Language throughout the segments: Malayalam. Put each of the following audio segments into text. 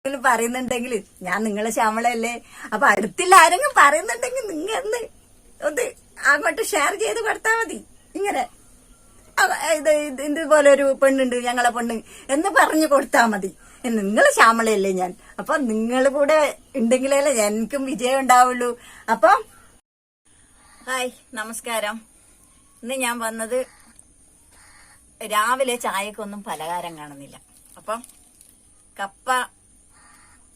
പറയുന്നുണ്ടെങ്കിൽ ഞാൻ നിങ്ങളെ ശ്യാമളല്ലേ, അപ്പൊ അടുത്തില്ല ആരെങ്കിലും പറയുന്നുണ്ടെങ്കിൽ നിങ്ങൾ ഒന്ന് അങ്ങോട്ട് ഷെയർ ചെയ്ത് കൊടുത്താൽ മതി. ഇങ്ങനെ ഇതുപോലെ ഒരു പെണ്ണുണ്ട് ഞങ്ങളെ പെണ്ണ് എന്ന് പറഞ്ഞു കൊടുത്താൽ മതി. നിങ്ങൾ ശ്യാമളയല്ലേ ഞാൻ, അപ്പൊ നിങ്ങൾ കൂടെ ഉണ്ടെങ്കിലല്ലേ എനിക്കും വിജയം ഉണ്ടാവുള്ളൂ. അപ്പം ഹായ്, നമസ്കാരം. ഇന്ന് ഞാൻ വന്നത് രാവിലെ ചായക്കൊന്നും പലഹാരം കാണുന്നില്ല. അപ്പം കപ്പ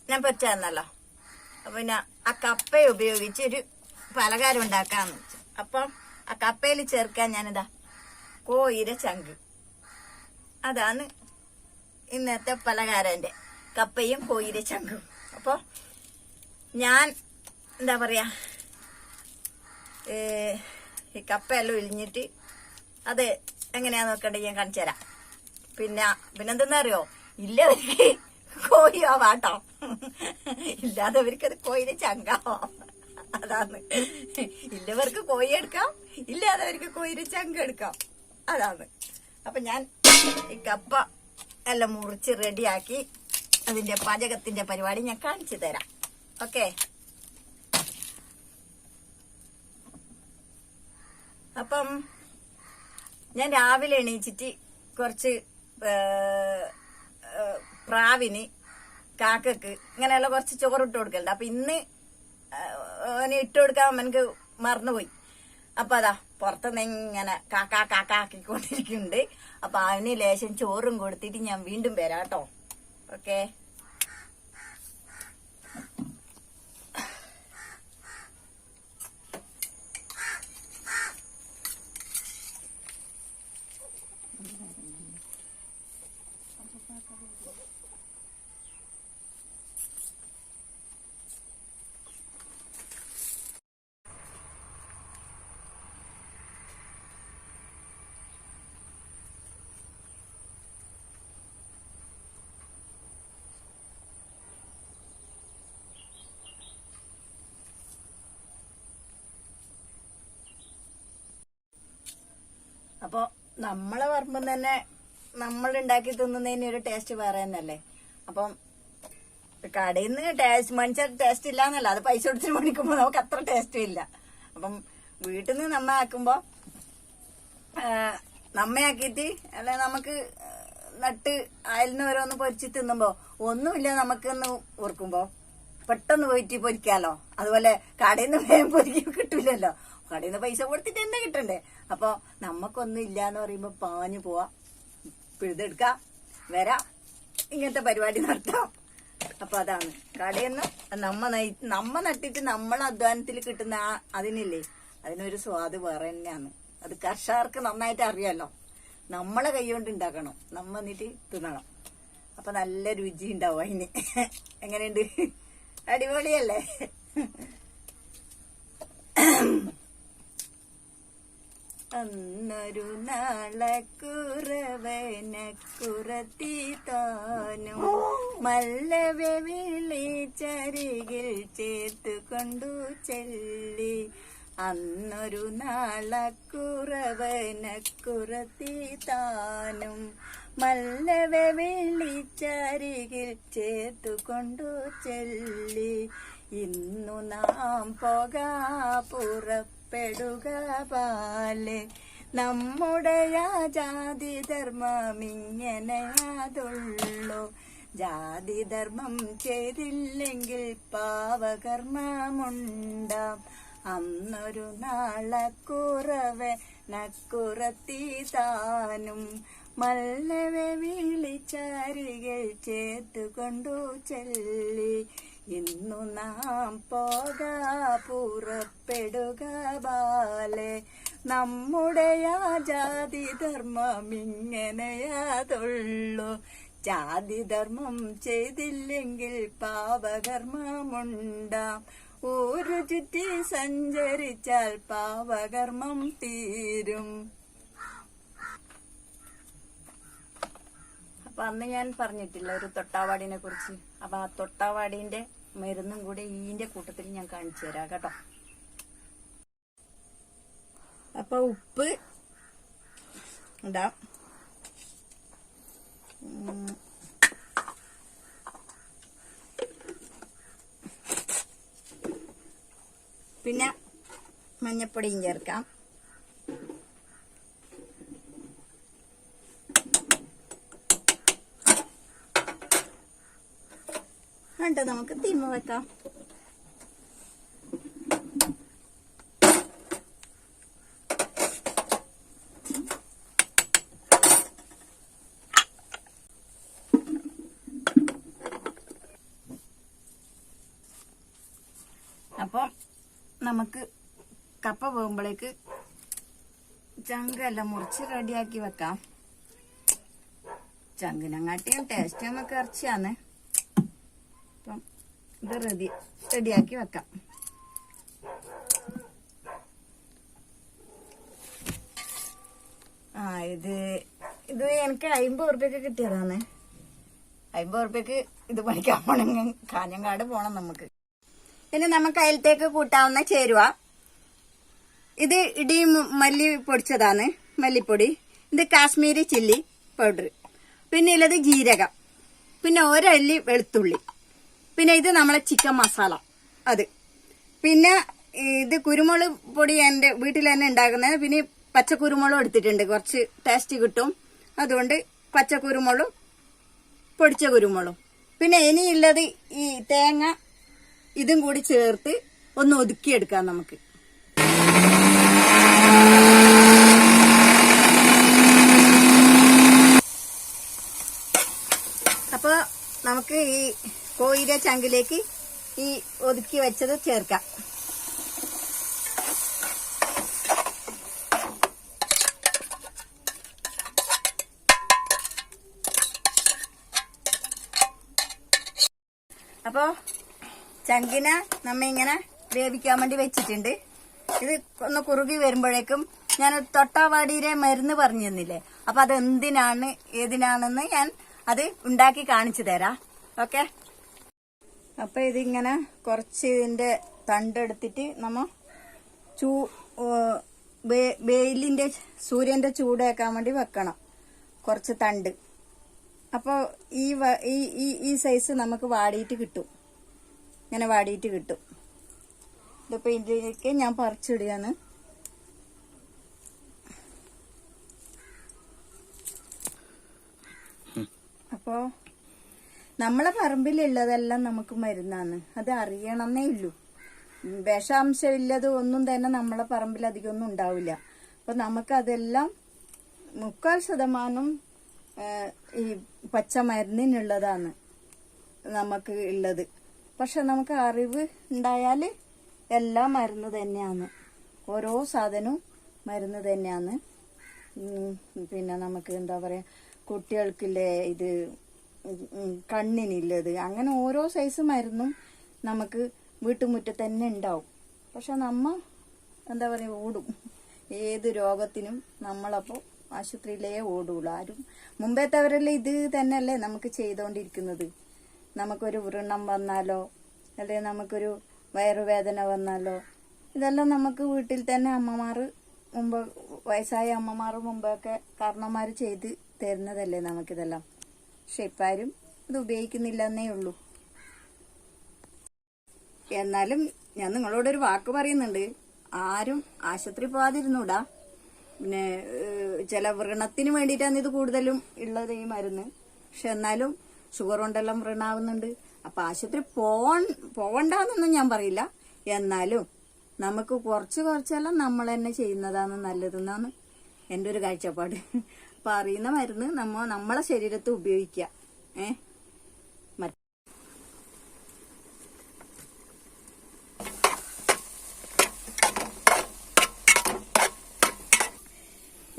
ഞാൻ പറ്റാന്നല്ലോ, അപ്പൊ പിന്നെ ആ കപ്പയെ ഉപയോഗിച്ച് ഒരു പലഹാരം ഉണ്ടാക്കാന്ന് വെച്ചു. അപ്പം ആ കപ്പയിൽ ചേർക്കാൻ ഞാനിതാ കോയിര ചങ്ക്, അതാണ് ഇന്നത്തെ പലഹാരന്റെ കപ്പയും കോയിര ചങ്കും. അപ്പൊ ഞാൻ എന്താ പറയാ, ഈ കപ്പയെല്ലാം ഒഴിഞ്ഞിട്ട് അത് എങ്ങനെയാന്ന് നോക്കണ്ടേ ഞാൻ കാണിച്ചു തരാം. പിന്നെന്തെന്നാ അറിയോ, ഇല്ലവർക്ക് കോഴിയോ വാട്ടോ, ഇല്ലാത്തവർക്ക് അത് കോയിര ചങ്കാവോ, അതാണ്. ഇല്ലവർക്ക് കോഴി എടുക്കാം, ഇല്ലാത്തവർക്ക് കോയിര ചങ്ക എടുക്കാം, അതാണ്. അപ്പൊ ഞാൻ ഈ കപ്പ എല്ലാം മുറിച്ച് റെഡിയാക്കി അതിന്റെ പാചകത്തിന്റെ പരിപാടി ഞാൻ കാണിച്ചു തരാം. ഓക്കെ, അപ്പം ഞാൻ രാവിലെ എണീച്ചിട്ട് കുറച്ച് പ്രാവിന്, കാക്കക്ക് ഇങ്ങനെയുള്ള കുറച്ച് ചോറിട്ട് കൊടുക്കലുണ്ട്. അപ്പൊ ഇന്ന് അവന് ഇട്ട് കൊടുക്കാൻ എനിക്ക് മറന്നുപോയി. അപ്പൊ അതാ പുറത്തുനിന്ന് ഇങ്ങനെ കാക്കാക്കിക്കൊണ്ടിരിക്കുന്നുണ്ട്. അപ്പൊ അവന് ലേശം ചോറും കൊടുത്തിട്ട് ഞാൻ വീണ്ടും വരാം കേട്ടോ. ഓക്കെ, അപ്പൊ നമ്മളെ പറമ്പം തന്നെ നമ്മൾ ഉണ്ടാക്കി തിന്നുന്നതിന് ഒരു ടേസ്റ്റ് വേറെ തന്നെയല്ലേ. അപ്പം കടയിൽ നിന്ന് ടേസ്റ്റ് മനുഷ്യർ ടേസ്റ്റ് ഇല്ലാന്നല്ല, അത് പൈസ കൊടുത്തിട്ട് മേടിക്കുമ്പോ നമുക്ക് അത്ര ടേസ്റ്റും ഇല്ല. അപ്പം വീട്ടിൽ നിന്ന് നമ്മയാക്കുമ്പോ നമ്മയാക്കിയിട്ട് അല്ലെ നമുക്ക് നട്ട് അയലിന് ഓരോന്ന് പൊരിച്ച് തിന്നുമ്പോ ഒന്നുമില്ല നമുക്കൊന്ന് ഓർക്കുമ്പോ പെട്ടെന്ന് പോയിട്ട് പൊരിക്കാലോ. അതുപോലെ കടയിൽ നിന്ന് വേഗം പൊരിക്കാൻ കിട്ടൂലല്ലോ, കടയിൽ നിന്ന് പൈസ കൊടുത്തിട്ട് തന്നെ കിട്ടണ്ടേ. അപ്പൊ നമുക്കൊന്നും ഇല്ലാന്ന് പറയുമ്പോ പാഞ്ഞു പോവാ, പിഴുതെടുക്കാം, വരാം, ഇങ്ങനത്തെ പരിപാടി നടത്താം. അപ്പൊ അതാണ് കടയിൽ നിന്ന് നമ്മ നട്ടിട്ട് നമ്മളെ അധ്വാനത്തിൽ കിട്ടുന്ന അതിനില്ലേ, അതിനൊരു സ്വാദ് വേറെ തന്നെയാണ്. അത് കർഷകർക്ക് നന്നായിട്ട് അറിയാലോ. നമ്മളെ കൈകൊണ്ട് ഉണ്ടാക്കണം, നമ്മ എന്നിട്ട് തിന്നണം. അപ്പൊ നല്ല രുചി ഉണ്ടാവും അതിന്. എങ്ങനെയുണ്ട്? അടിപൊളിയല്ലേ? അന്നൊരു നാളക്കുറവനക്കുറത്തി താനും മല്ലവെ വിളിച്ചരികിൽ ചേർത്തുകൊണ്ടു ചെല്ലി. അന്നൊരു നാളക്കുറവനക്കുറത്തി താനും മല്ലവെ വിളിച്ചരികിൽ ചേർത്തുകൊണ്ടു ചെല്ലി. ഇന്നു നാം പോകാ പുറപ്പെടുക പാലെ, നമ്മുടെ ജാതി ധർമ്മം ഇങ്ങനെയാതുള്ളൂ. ജാതി ധർമ്മം ചെയ്തില്ലെങ്കിൽ പാവകർമ്മമുണ്ടാം. അന്നൊരു നാളക്കുറവനക്കുറത്തി താനും മല്ലവെ വിളിച്ചരികിൽ ചേർത്തുകൊണ്ടു ചെല്ലി. ഇന്നു നാം പോകാ പുറപ്പെടുക ബാലെ, നമ്മുടെ ജാതി ധർമ്മം ഇങ്ങനെയാതുള്ളൂ. ജാതി ധർമ്മം ചെയ്തില്ലെങ്കിൽ പാപകർമ്മമുണ്ടാം. ഊരു ചുറ്റി സഞ്ചരിച്ചാൽ പാപകർമ്മം തീരും. അപ്പൊ അന്ന് ഞാൻ പറഞ്ഞിട്ടില്ല ഒരു തൊട്ടാവാടിനെ കുറിച്ച്. അപ്പൊ ആ തൊട്ടാവാടിന്റെ മരുന്നും കൂടെ ഈന്റെ കൂട്ടത്തിൽ ഞാൻ കാണിച്ചു തരാം കേട്ടോ. അപ്പൊ ഉപ്പ് ഇടാം, പിന്നെ മഞ്ഞപ്പൊടിയും ചേർക്കാം. എന്നിട്ട് നമുക്ക് തീമ വെക്കാം. അപ്പം നമുക്ക് കപ്പ പോകുമ്പോഴേക്ക് ചങ്കെല്ലാം മുറിച്ച് റെഡിയാക്കി വെക്കാം. ചങ്കിനെങ്ങാട്ടിയും ടേസ്റ്റ് നമുക്ക് ഇറച്ചിയാന്ന്. അപ്പം ഇത് റെഡിയാക്കി വെക്കാം. ഇത് എനിക്ക് 50 ഉറുപ്പ്യക്ക് കിട്ടിയതാണ്. 50 ഉറുപ്പ്യക്ക് ഇത് പഠിക്കാൻ പോണെങ്കിൽ കാഞ്ഞങ്ങാട് പോണം നമുക്ക്. ഇനി നമുക്ക് അതിലത്തേക്ക് കൂട്ടാവുന്ന ചേരുവ. ഇത് ഇടി മല്ലി പൊടിച്ചതാണ്, മല്ലിപ്പൊടി. ഇത് കാശ്മീരി ചില്ലി പൗഡർ. പിന്നെ ഉള്ളത് ജീരകം. പിന്നെ ഒരല്ലി വെളുത്തുള്ളി. പിന്നെ ഇത് നമ്മളെ ചിക്കൻ മസാല അത്. പിന്നെ ഇത് കുരുമുളക് പൊടി എന്റെ വീട്ടിൽ തന്നെ ഉണ്ടാക്കുന്നത്. പിന്നെ പച്ചക്കുരുമുളകും എടുത്തിട്ടുണ്ട്, കുറച്ച് ടേസ്റ്റ് കിട്ടും. അതുകൊണ്ട് പച്ചക്കുരുമുളകും പൊടിച്ച കുരുമുളകും. പിന്നെ ഇനിയുള്ളത് ഈ തേങ്ങ, ഇതും കൂടി ചേർത്ത് ഒന്ന് ഒതുക്കിയെടുക്കാം നമുക്ക്. അപ്പൊ നമുക്ക് ഈ കോഴിയുടെ ചങ്കിലേക്ക് ഈ ഒതുക്കി വെച്ചത് ചേർക്കാം. അപ്പൊ ചങ്കിന നമ്മ ഇങ്ങനെ വേവിക്കാൻ വേണ്ടി വെച്ചിട്ടുണ്ട്. ഇത് ഒന്ന് കുറുകി വരുമ്പോഴേക്കും ഞാൻ തൊട്ടാവാടിയിലെ മരുന്ന് പറഞ്ഞു തന്നില്ലേ, അപ്പൊ അത് എന്തിനാണ് ഏതിനാണെന്ന് ഞാൻ അത് ഉണ്ടാക്കി കാണിച്ചു തരാം. ഓക്കെ. അപ്പൊ ഇതിങ്ങനെ കുറച്ച് ഇതിന്റെ തണ്ടെടുത്തിട്ട് നമ്മ വെയിലിന്റെ സൂര്യന്റെ ചൂടേക്കാൻ വേണ്ടി വെക്കണം, കുറച്ച് തണ്ട്. അപ്പൊ ഈ സൈസ് നമുക്ക് വാടിയിട്ട് കിട്ടും, ഇങ്ങനെ വാടിയിട്ട് കിട്ടും. ഇതിപ്പോ ഇതിലേക്ക് ഞാൻ പറിച്ചിടുകയാണ്. അപ്പോ നമ്മളെ പറമ്പിലുള്ളതെല്ലാം നമുക്ക് മരുന്നാണ്, അത് അറിയണമെന്നേ ഉള്ളൂ. വിഷാംശമില്ലത് ഒന്നും തന്നെ നമ്മളെ പറമ്പിൽ അധികം ഒന്നും ഉണ്ടാവില്ല. അപ്പൊ നമുക്കതെല്ലാം 40% ഈ പച്ചമരുന്നിനുള്ളതാണ് നമുക്ക് ഉള്ളത്. പക്ഷെ നമുക്ക് അറിവ് ഉണ്ടായാല് എല്ലാം മരുന്ന് തന്നെയാണ്, ഓരോ സാധനവും മരുന്ന് തന്നെയാണ്. പിന്നെ നമുക്ക് എന്താ പറയാ, കുട്ടികൾക്കില്ലേ ഇത് കണ്ണിനില്ലത്, അങ്ങനെ ഓരോ സൈസ് മരുന്നും നമുക്ക് വീട്ടുമുറ്റത്ത് തന്നെ ഉണ്ടാവും. പക്ഷെ നമ്മ എന്താ പറയാ ഓടും, ഏത് രോഗത്തിനും നമ്മളപ്പോ ആശുപത്രിയിലേ ഓടുള്ളൂ. ആരും മുമ്പേത്തവരെല്ലാം ഇത് തന്നെയല്ലേ നമുക്ക് ചെയ്തോണ്ടിരിക്കുന്നത്. നമുക്കൊരു വ്രണം വന്നാലോ അല്ലെ നമുക്കൊരു വയറുവേദന വന്നാലോ, ഇതെല്ലാം നമുക്ക് വീട്ടിൽ തന്നെ അമ്മമാർ മുമ്പ്, വയസ്സായ അമ്മമാർ മുമ്പൊക്കെ കാരണന്മാർ ചെയ്ത് തരുന്നതല്ലേ നമുക്കിതെല്ലാം. പക്ഷെ ഇപ്പാരും ഇത് ഉപയോഗിക്കുന്നില്ല എന്നേ ഉള്ളൂ. എന്നാലും ഞാൻ നിങ്ങളോടൊരു വാക്ക് പറയുന്നുണ്ട്, ആരും ആശുപത്രി പോകാതിരുന്നൂടാ. പിന്നെ ചില വ്രണത്തിന് വേണ്ടിയിട്ടാണ് ഇത് കൂടുതലും ഉള്ളത് ഈ മരുന്ന്. പക്ഷെ എന്നാലും ഷുഗർ കൊണ്ടെല്ലാം വ്രണാവുന്നുണ്ട്. അപ്പൊ ആശുപത്രി പോവണ്ടെന്നൊന്നും ഞാൻ പറയില്ല. എന്നാലും നമുക്ക് കുറച്ചെല്ലാം നമ്മൾ തന്നെ ചെയ്യുന്നതാണ് നല്ലതെന്നാണ് എന്റെ ഒരു കാഴ്ചപ്പാട്. അപ്പൊ അറിയുന്ന മരുന്ന് നമ്മളെ ശരീരത്തിൽ ഉപയോഗിക്കുക.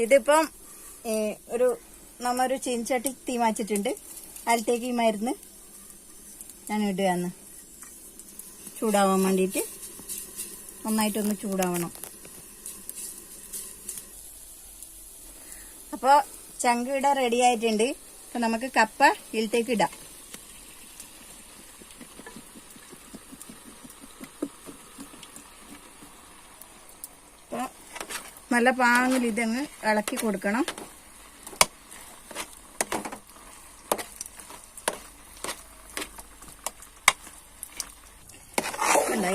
ഇതിപ്പം നമ്മൊരു ചീനച്ചട്ടി തീമാച്ചിട്ടുണ്ട്. അതിലത്തേക്ക് ഈ മരുന്ന് ഞാൻ ഇടുകയാണ്, ചൂടാവാൻ വേണ്ടിയിട്ട്. നന്നായിട്ടൊന്ന് ചൂടാവണം. അപ്പൊ ചങ്ക് ഇട റെഡി ആയിട്ടുണ്ട്. അപ്പൊ നമുക്ക് കപ്പ ഇതിലത്തേക്ക് ഇടാം. അപ്പൊ നല്ല പാങ്ങിൽ ഇതങ്ങ് ഇളക്കി കൊടുക്കണം.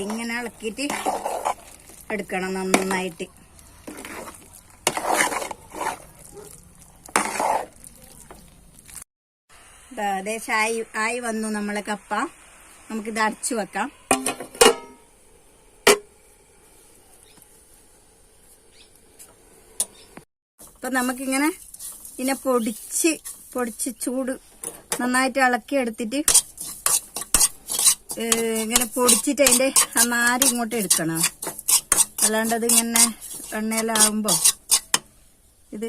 ഇങ്ങനെ ഇളക്കിയിട്ട് എടുക്കണം നന്നായിട്ട്. ഏകദേശം ആയി വന്നു നമ്മളെ കപ്പ. നമുക്കിത് അടച്ചു വെക്കാം. അപ്പൊ നമുക്കിങ്ങനെ ഇതിനെ പൊടിച്ച് ചൂട് നന്നായിട്ട് ഇളക്കി എടുത്തിട്ട് ഇങ്ങനെ പൊടിച്ചിട്ട് അതിന്റെ ആ നാര് ഇങ്ങോട്ട് എടുക്കണം. അല്ലാണ്ട് അത് ഇങ്ങനെ എണ്ണയിലാവുമ്പോ ഇത്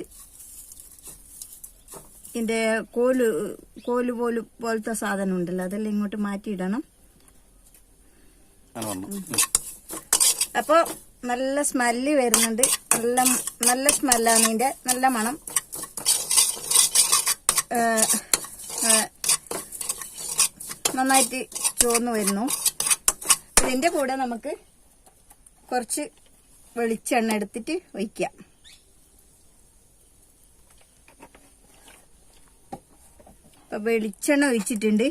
ഇതിന്റെ കോല് പോലത്തെ സാധനം ഉണ്ടല്ലോ, അതെല്ലാം ഇങ്ങോട്ട് മാറ്റിയിടണം. അപ്പൊ നല്ല സ്മെല്ല് വരുന്നുണ്ട്. നല്ല സ്മെല്ലാണ് ഇതിന്റെ, നല്ല മണം. നന്നായിട്ട് ചോർന്ന് വരുന്നു. ഇതിന്റെ കൂടെ നമുക്ക് കുറച്ച് വെളിച്ചെണ്ണ എടുത്തിട്ട് ഒഴിക്കാം. അപ്പൊ വെളിച്ചെണ്ണ ഒഴിച്ചിട്ടുണ്ട്.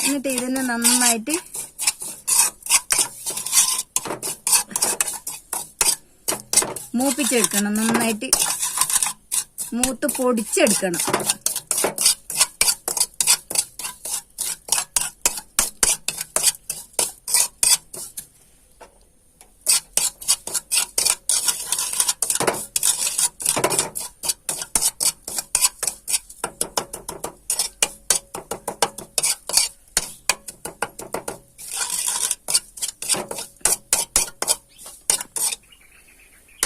എന്നിട്ട് ഇതിനെ നന്നായിട്ട് മൂപ്പിച്ചെടുക്കണം. നന്നായിട്ട് മൂത്ത് പൊടിച്ചെടുക്കണം.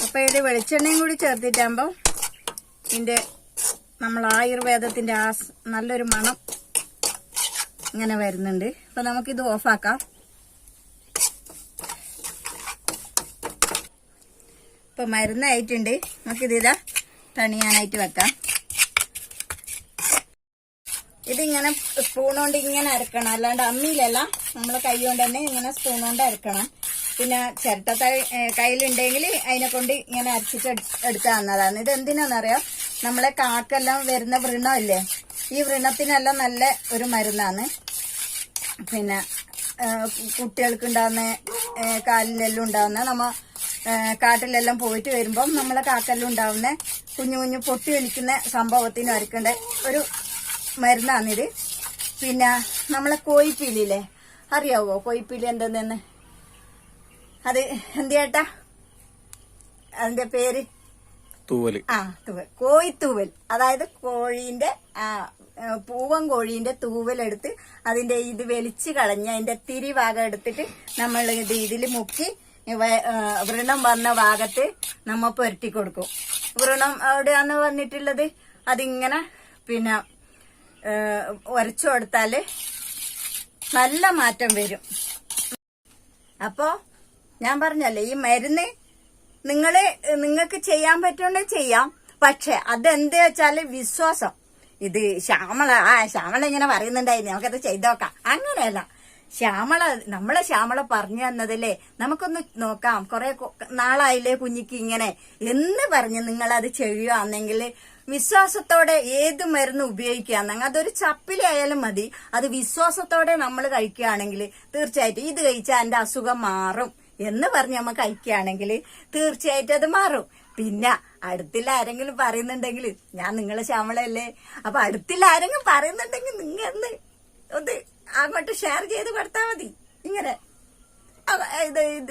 അപ്പൊ ഇത് വെളിച്ചെണ്ണയും കൂടി ചേർത്തിട്ടാകുമ്പോ ഇതിന്റെ നമ്മൾ ആയുർവേദത്തിന്റെ ആ നല്ലൊരു മണം ഇങ്ങനെ വരുന്നുണ്ട്. അപ്പൊ നമുക്കിത് ഓഫാക്കാം. ഇപ്പൊ മരുന്നായിട്ടുണ്ട്. നമുക്കിത് തണിയാനായിട്ട് വെക്കാം. ഇതിങ്ങനെ സ്പൂൺ കൊണ്ട് ഇങ്ങനെ അരക്കണം, അല്ലാണ്ട് അമ്മിയിലല്ല, നമ്മളെ കൈ കൊണ്ട് തന്നെ ഇങ്ങനെ സ്പൂൺ കൊണ്ട് അരക്കണം. പിന്നെ ചിരട്ട കയ്യിലുണ്ടെങ്കിൽ അതിനെ കൊണ്ട് ഇങ്ങനെ അരച്ചിട്ട് എടുത്തു തന്നതാണ്. ഇത് എന്തിനാന്നറിയാം, നമ്മളെ കാക്കെല്ലാം വരുന്ന വ്രണമില്ലേ, ഈ വ്രണത്തിനെല്ലാം നല്ല ഒരു മരുന്നാണ്. പിന്നെ കുട്ടികൾക്ക് ഉണ്ടാകുന്ന കാലിലെല്ലാം ഉണ്ടാകുന്ന കാട്ടിലെല്ലാം പോയിട്ട് വരുമ്പം നമ്മളെ കാക്കെല്ലാം ഉണ്ടാവുന്ന കുഞ്ഞു കുഞ്ഞു പൊട്ടി വലിക്കുന്ന സംഭവത്തിന് വരക്കേണ്ട ഒരു മരുന്നാണിത്. പിന്നെ നമ്മളെ കോഴിപ്പീലില്ലേ, അറിയാവോ കോഴിപ്പീലി എന്തെന്ന്? അത് എന്ത് ചേട്ടാ അതിന്റെ പേര്? തൂവൽ. തൂവൽ, കോഴിത്തൂവൽ. അതായത് കോഴീന്റെ പൂവൻ കോഴീന്റെ തൂവലെടുത്ത് അതിന്റെ ഇത് വെളിച്ച് കളഞ്ഞ് അതിന്റെ തിരി ഭാഗം എടുത്തിട്ട് നമ്മൾ ഇതിൽ മുക്കി വ്രണം വന്ന ഭാഗത്ത് നമ്മ പുരട്ടി കൊടുക്കും. വ്രണം എവിടെയാന്ന് വന്നിട്ടുള്ളത് അതിങ്ങനെ പിന്നെ ഉരച്ചു കൊടുത്താല് നല്ല മാറ്റം വരും. അപ്പോ ഞാൻ പറഞ്ഞല്ലേ, ഈ മരുന്ന് നിങ്ങൾക്ക് ചെയ്യാൻ പറ്റുമെങ്കിൽ ചെയ്യാം. പക്ഷെ അതെന്ത് വെച്ചാല് വിശ്വാസം. ഇത് ശ്യാമള ഇങ്ങനെ പറയുന്നുണ്ടായിരുന്നു നമുക്കത് ചെയ്തോക്കാം. അങ്ങനെയല്ല, നമ്മളെ ശ്യാമള പറഞ്ഞു തന്നതല്ലേ, നമുക്കൊന്ന് നോക്കാം. കുറെ നാളായില്ലേ കുഞ്ഞിക്ക് ഇങ്ങനെ എന്ന് പറഞ്ഞ് നിങ്ങളത് ചെയ്യുകയാണെങ്കിൽ വിശ്വാസത്തോടെ ഏത് മരുന്ന് ഉപയോഗിക്കുകയാണെങ്കിൽ അതൊരു ചപ്പിലായാലും മതി, അത് വിശ്വാസത്തോടെ നമ്മൾ കഴിക്കുകയാണെങ്കിൽ തീർച്ചയായിട്ടും ഇത് കഴിച്ചാൽ എന്റെ അസുഖം മാറും എന്ന് പറഞ്ഞ് നമ്മൾ കഴിക്കുകയാണെങ്കിൽ തീർച്ചയായിട്ടും അത് മാറും. പിന്നെ അടുത്തില്ല ആരെങ്കിലും പറയുന്നുണ്ടെങ്കിൽ, ഞാൻ നിങ്ങളെ ശ്യാമളയല്ലേ, അപ്പൊ അടുത്തില്ല ആരെങ്കിലും പറയുന്നുണ്ടെങ്കിൽ നിങ്ങൾ ഒന്ന് അങ്ങോട്ട് ഷെയർ ചെയ്ത് കൊടുത്താൽ മതി. ഇങ്ങനെ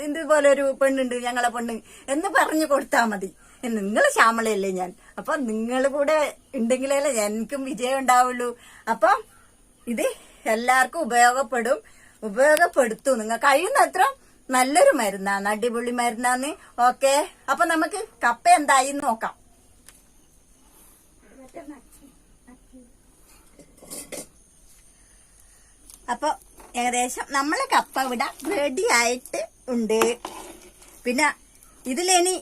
ഇതുപോലെ ഒരു പെണ്ണുണ്ട് ഞങ്ങളെ പെണ്ണ് എന്ന് പറഞ്ഞു കൊടുത്താൽ മതി. നിങ്ങൾ ശ്യാമളയല്ലേ ഞാൻ, അപ്പൊ നിങ്ങൾ കൂടെ ഉണ്ടെങ്കിലല്ലേ എനിക്കും വിജയം ഉണ്ടാവുള്ളൂ. അപ്പൊ ഇത് എല്ലാവർക്കും ഉപയോഗപ്പെടുത്തും. നിങ്ങൾ കഴിയുന്നത്ര നല്ലൊരു മരുന്നാണ്, അടിപൊളി മരുന്നാന്ന്. ഓക്കെ, അപ്പൊ നമുക്ക് കപ്പ എന്തായി നോക്കാം. അപ്പൊ ഏകദേശം നമ്മളെ കപ്പ ഇവിടെ റെഡി ആയിട്ട് ഉണ്ട്. പിന്നെ ഇതിലിനി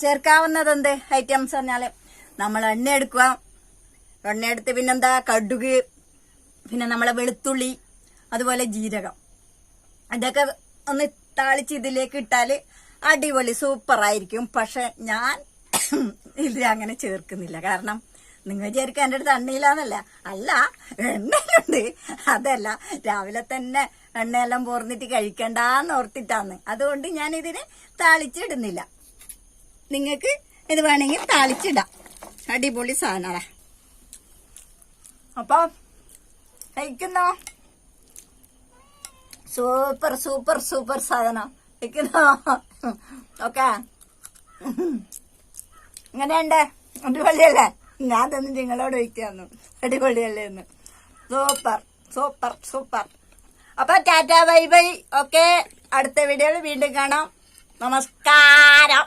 ചേർക്കാവുന്നത് എന്ത് ഐറ്റംസ് പറഞ്ഞാല് നമ്മൾ എണ്ണ എടുക്കുക. എണ്ണ എടുത്ത് പിന്നെന്താ കടുക്, പിന്നെ നമ്മളെ വെളുത്തുള്ളി, അതുപോലെ ജീരകം, ഇതൊക്കെ ഒന്ന് താളിച്ച് ഇതിലേക്ക് ഇട്ടാല് അടിപൊളി സൂപ്പർ ആയിരിക്കും. പക്ഷെ ഞാൻ ഇത് അങ്ങനെ ചേർക്കുന്നില്ല. കാരണം നിങ്ങൾ വിചാരിക്കാൻ എൻ്റെ അടുത്ത് എണ്ണയില്ലാന്നല്ല. അല്ല, എണ്ണയുണ്ട്. അതല്ല, രാവിലെ തന്നെ എണ്ണയെല്ലാം പോർന്നിട്ട് കഴിക്കണ്ടെന്ന് ഓർത്തിട്ടാന്ന്. അതുകൊണ്ട് ഞാൻ ഇതിന് താളിച്ചിടുന്നില്ല. നിങ്ങൾക്ക് ഇത് വേണമെങ്കിൽ താളിച്ചിടാം. അടിപൊളി സാധനമാണ്. അപ്പൊ കഴിക്കുന്നോ? സൂപ്പർ സൂപ്പർ സൂപ്പർ സാധനം. കഴിക്കുന്നോ? ഓക്കെ, ഇങ്ങനെയുണ്ട്. അടിപൊളിയല്ലേ? ഞാൻ തന്നെ നിങ്ങളോട് വയ്ക്കാന്നു. അടിപൊളിയല്ലേ എന്ന്. Super super super. അപ്പൊ ടാറ്റ ബൈ ബൈ. ഓക്കെ, അടുത്ത വീഡിയോയിൽ വീണ്ടും കാണാം. നമസ്കാരം.